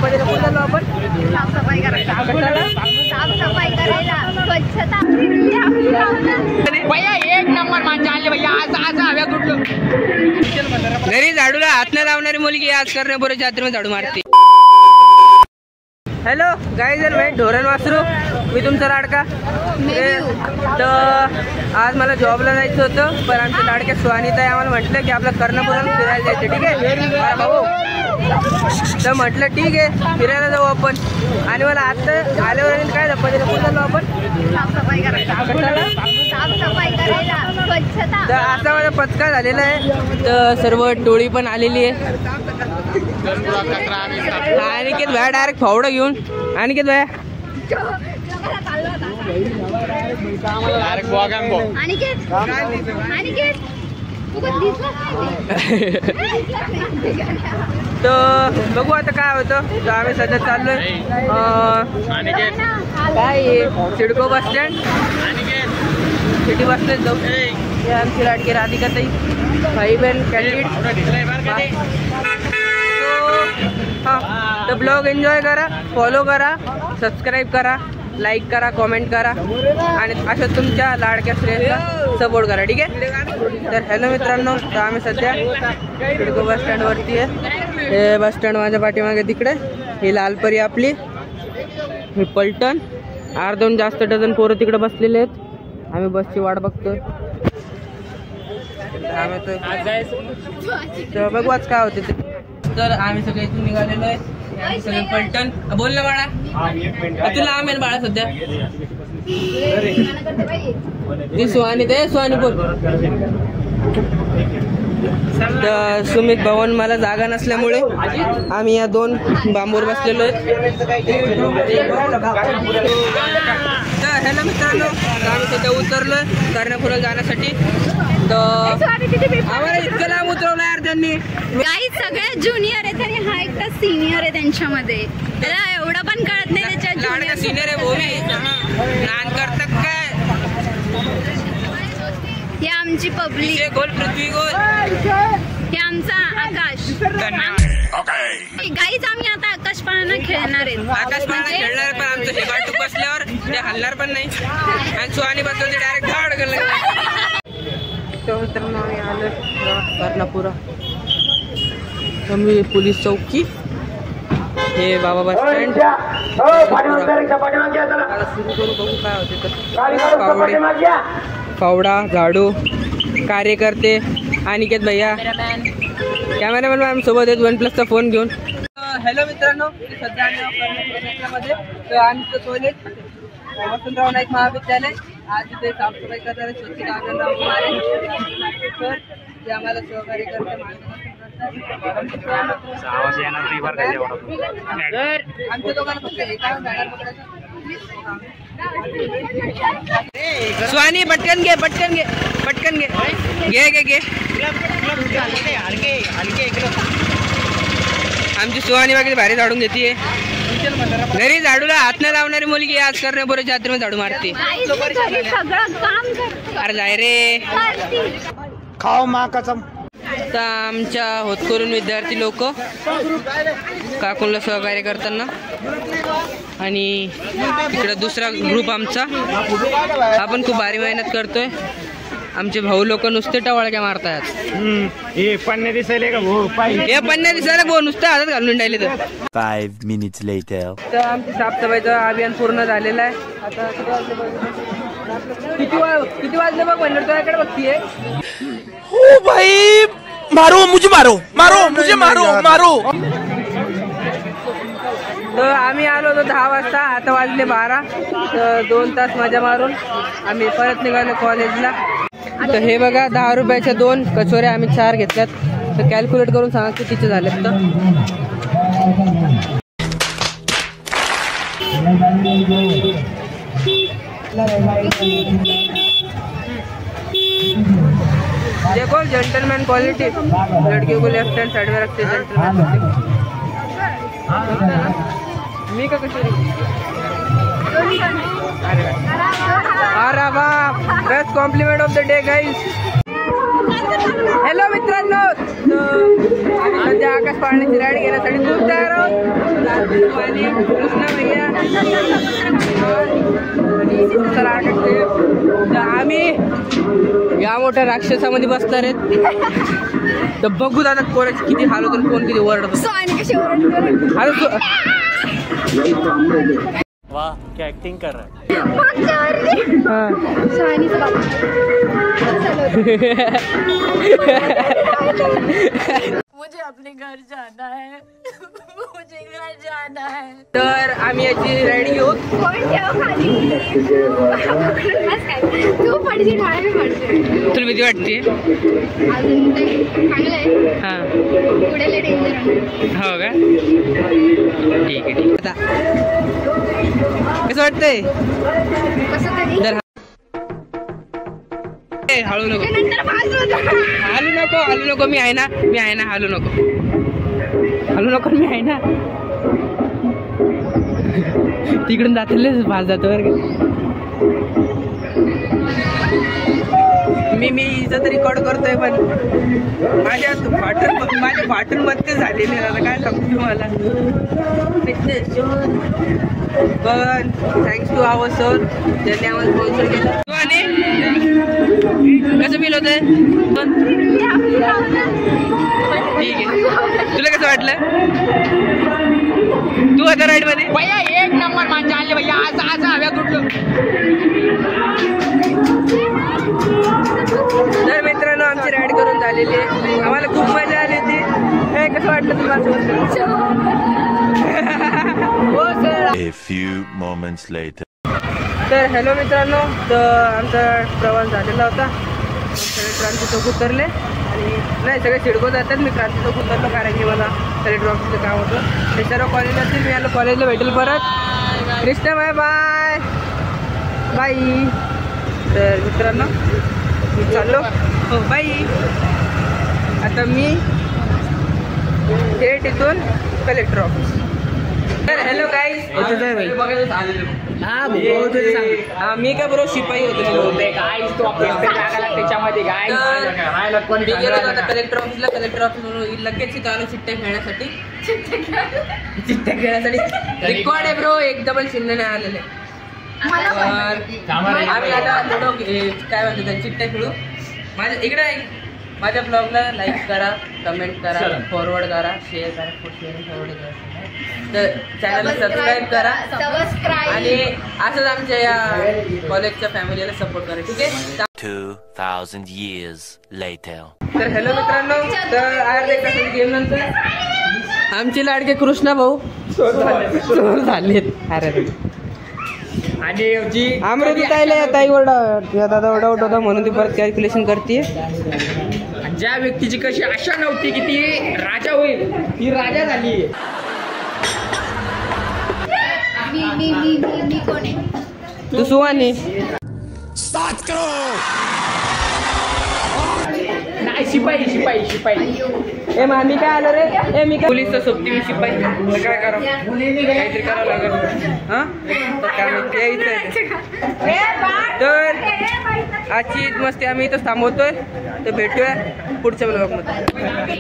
आपण साफसफाई करायला, स्वच्छता भैया एक नंबर माणसं आले भैया. आज हव्या कुठलं घरी झाडूला हात न लावणारी मुलगी आज करण्याबरोबर यात्रेमध्ये झाडू मारते. हॅलो गाईज अँड मैं ढोरण वासरू, मी तुमचा लाडका. तर आज मला जॉबला जायचं होतं, पण आमच्या लाडक्या सुहानीताई आम्हाला म्हटलं की आपलं कर्णपुराला फिरायला जायचं. ठीक आहे भाऊ, तर म्हटलं ठीक आहे फिरायला जाऊ आपण. आणि मला आता आल्यावर काय झालं आपण साफसफाई करायला, स्वच्छता. तर असा माझा पचका झालेला आहे. तर सर्व टोळी पण आलेली आहे. अनिकेत भाया डायरेक्ट फावडं घेऊन. अनिकेत भाया तर बघू आता काय होतं. तर आम्ही सध्या चाललोय काय CIDCO bus stand, city bus stand जाऊ. हे आमची लाडकी राधिकाताई, भाई बहन कॅन्डिडेट. हां, तर ब्लॉग एन्जॉय करा, फॉलो करा, सबस्क्राईब करा, लाईक करा, कॉमेंट करा आणि असं तुमच्या लाडक्या फ्रेंड्सला सपोर्ट करा. ठीक आहे. तर हॅलो मित्रांनो, तर आम्ही सध्या सिडको बस स्टँडवरती आहे. हे बस स्टँड माझ्या पाठीमागे तिकडे. ही लालपरी आपली, हे पलटण. अर्धून जास्त डझन पोरं तिकडे बसलेले आहेत. आम्ही बसची वाट बघतोय. तर बघू आज काय होते ते. तर आम्ही सगळे इथून निघालेलो आहे. सगळे पलटण. बोल ना बाळा, तुला आम्ही बाळा सध्या ती सुहानी ते सुहानी बोल. तर सुमित भवन मला जागा नसल्यामुळे आम्ही या दोन बांबूवर बसलेलो आहेत. तर हॅलो मित्रांनो, आम्ही सध्या उतरलोय कर्णपुराला जाण्यासाठी. तर आम्हाला इतकं लांब उतरवलं यार त्यांनी. काही सगळ्यात ज्युनियर आहेत आणि हा एकटा सिनियर आहे त्यांच्यामध्ये. त्याला एवढं पण कळत नाही त्याच्या सिनियर आहे भोमी लहान करतात काय. हे आमची पब्लिक, गोल पृथ्वी गोल. हे आमचा आकाश. गाईज आम्ही आता आकाश पाळणा खेळणार आहेत. आकाश पाळणा खेळणार, पण आमचं हे गाठू बसल्यावर ते हलणार पण नाही. आणि सुहानी बसल्यावर डायरेक्ट धाड गेलं. मित्रांनो आम्ही आलो कर्णपुरा. आम्ही पोलीस चौकी, हे बाबा बस स्टँड. सुरू करू, बघू काय होते. फावडा, झाडू, कार्यकर्ते, अनिकेत भैया, कॅमेरामॅन मॅम सोबत आहेत OnePlus चा फोन घेऊन. हॅलो मित्रांनो, सध्या आम्ही तर आमचं कॉलेज वसंतराव नाईक महाविद्यालय. आज इथे साफसफाई करणारे स्वच्छता अभियान राबवून आले. तर जे आम्हाला सहकार्य करते आमच्या दोघांना फक्त हे काय जाणार पकडायचं. सुहानी पटकन घे, पटकन घे, पटकन घे, घे घे घे. आमची सुहानी वगैरे भारी झाडून घेते. घरी झाडूला हात न लावणारी मुलगी आज करण्याबरोबर यात्रेमध्ये झाडू मारते. अरे जाय रे खाओ माँ कसम. तर आमच्या होतकरून विद्यार्थी लोक काकूंना सहकार्य करताना. आणि इकडं दुसरा ग्रुप आमचा. आपण खूप भारी मेहनत करतोय. आमचे भाऊ लोक नुसते टवाळक्या मारतात. हे पन्ने दिसायले का भाऊ? हे पन्ने दिसायला भाऊ नुसतं हातात घालून राहिले. तर 5 minutes later. तर आमची साफसफाईचं अभियान पूर्ण झालेलं आहे. आता किती वाजले बघ म्हणलं तुझ्याकडे बघतीये. ओ भाई मारो मुझे, मारो मारो मुझे, मारो मारो. तर आम्ही आलो होतो 10 वाजता, आता वाजले 12. तर 2 तास मजा मारून आम्ही परत निघालो कॉलेजला. तर हे बघा 10 रुपयाच्या 2 कचोऱ्या आम्ही 4 घेतल्यात. तर कॅल्क्युलेट करून सांगा कितीचे झालेत. तर देखो जेंटलमैन क्वालिटी, लड़कियों को लेफ्ट हैंड साइड में रखते जेंटलमैन. मी का कचोरी. अरे वाह, best compliment of the day guys. Hello मित्रांनो, आम्ही सध्या आकाश पाळण्याची राईड घेण्यासाठी खूप तयार आहोत. आणि कृष्णा भैया तर आम्ही या मोठ्या राक्षसामध्ये बसणार आहेत. तर बघू आता कोणाची किती हाल होतो, कोण किती ओरडतो. वाह क्या एक्टिंग कर रहा है. मुझे अपने घर जाना है. मुझे घर जाना है. तर आम्ही याची राईड घेऊ. तू पडशील, मला मी पडते. तुला भीती वाटते? अजून ते चांगलं आहे. हा पुढे लय डेंजर आहे. हो का, ठीक आहे ठीक. आता कसं वाटतंय? कसं तरी जर हळू नको, नंतर हालू नको, मी आहे ना, हालू नको, मी आहे ना. तिकडून जातलेच भास जातो बरं का. मी इथं तरी रेकॉर्ड करतोय, पण माझे फाटून बत्ते झालेले. आता काय सांगू तुम्हाला. पण थँक्स टू आवर सर, ज्यांनी आम्हाला स्पॉन्सर केलं. कसं फील होतंय? ठीक आहे. तुला कसं वाटलं तू आता राईड मध्ये? भैया एक नंबर माझ्या आले भैया. आज हव्यात उठलो. तर मित्रांनो, आमची राईड करून झालेली आहे. आम्हाला खूप मजा आली होती. हे कसं वाटलं तुम्हाला? A few moments later. तर हॅलो मित्रांनो, तर आमचा प्रवास झालेला होता. सगळे क्रांती चौक उतरले आणि नाही, सगळे सिडको जातात. मी क्रांती चौक उतरलो कारण की मला सगळे ऑफिसचं काम होतं. ते सर्व कॉलेजला मी आलो. कॉलेजला भेटेल परत. Krishna bye bye bye. तर मित्रांनो, मी चाललो. हो बाय. आता मी थेट इथून कलेक्टर ऑफिस. तर हॅलो गाईज, मी का बरोबर शिपाई होतो त्याच्यामध्ये. कलेक्टर ऑफिसला, कलेक्टर ऑफिस लगेच इथं आलो चिठ्ठ्या खेळण्यासाठी. रेकॉर्ड आहे ब्रो, एकदम चिन्ह नाही आलेले. आम्ही आता लुडो काय म्हणतो त्या चिठ्ठ्या खेळू. माझ्या इकडे आहे. माझ्या ब्लॉगला लाईक करा, कमेंट करा, फॉरवर्ड करा, शेअर करा, फॉरवर्ड करा. तर चॅनलला सबस्क्राईब करा आणि असंच आमच्या या कॉलेजच्या फॅमिलीला सपोर्ट करा. ठीक आहे. 2000 years later. तर हॅलो मित्रांनो, तर अर्ध्या तासाच्या गेम नंतर आमचे लाडके कृष्णा भाऊ झालेत. अरे आणि जी अमृती ताई ओरडा दादा ओरडा होता म्हणून ती परत कॅल्क्युलेशन करते. ज्या व्यक्तीची कशी आशा नव्हती की ती राजा होईल, ती राजा झाली. मी कोण आहे? तू सुवानी. नाही, शिपाई. ए मी काय आलो रे? ए मी काय पोलीसचा सोबती, मी शिपाई. काय करावं, काहीतरी करावं लागेल. हा तर आजची मस्ती आम्ही इथं थांबवतोय. तर भेटूया पुढच्या ब्लॉगमध्ये.